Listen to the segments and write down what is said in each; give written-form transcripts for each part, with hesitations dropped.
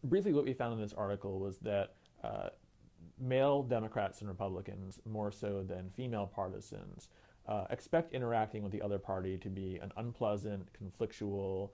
briefly, what we found in this article was that male Democrats and Republicans, more so than female partisans, expect interacting with the other party to be an unpleasant, conflictual,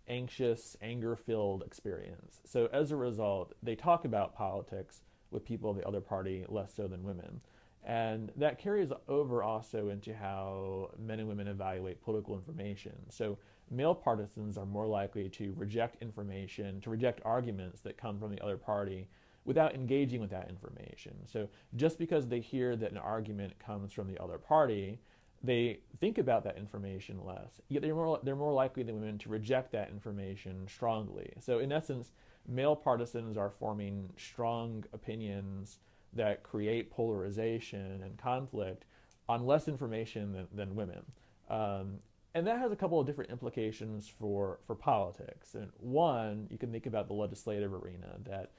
anxious, anger filled experience. So as a result, they talk about politics with people of the other party less so than women. And that carries over also into how men and women evaluate political information. So male partisans are more likely to reject information, to reject arguments that come from the other party without engaging with that information. So just because they hear that an argument comes from the other party, they think about that information less. Yet they're more likely than women to reject that information strongly. So in essence, male partisans are forming strong opinions that create polarization and conflict on less information than women. Um, and that has a couple of different implications for politics. And one, you can think about the legislative arena, that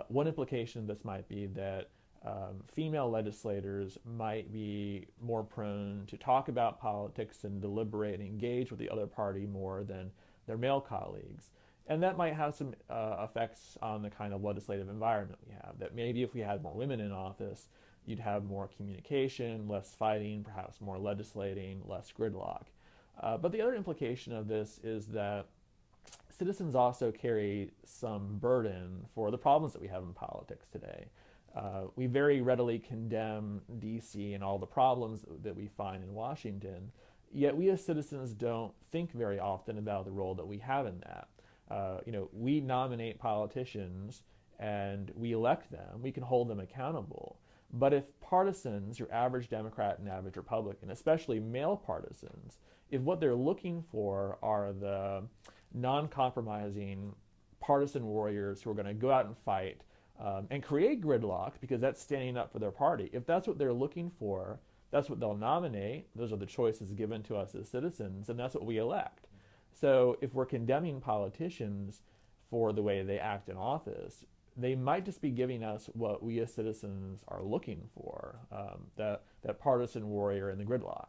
one implication of this might be that female legislators might be more prone to talk about politics and deliberate and engage with the other party more than their male colleagues. And that might have some effects on the kind of legislative environment we have. That maybe if we had more women in office, you'd have more communication, less fighting, perhaps more legislating, less gridlock. But the other implication of this is that citizens also carry some burden for the problems that we have in politics today. We very readily condemn DC and all the problems that we find in Washington, yet we as citizens don't think very often about the role that we have in that. We nominate politicians and we elect them. We can hold them accountable. But if partisans, your average Democrat and average Republican, especially male partisans, if what they're looking for are the non-compromising partisan warriors who are going to go out and fight and create gridlock because that's standing up for their party, if that's what they're looking for, that's what they'll nominate. Those are the choices given to us as citizens, and that's what we elect. So if we're condemning politicians for the way they act in office, they might just be giving us what we as citizens are looking for, that partisan warrior in the gridlock.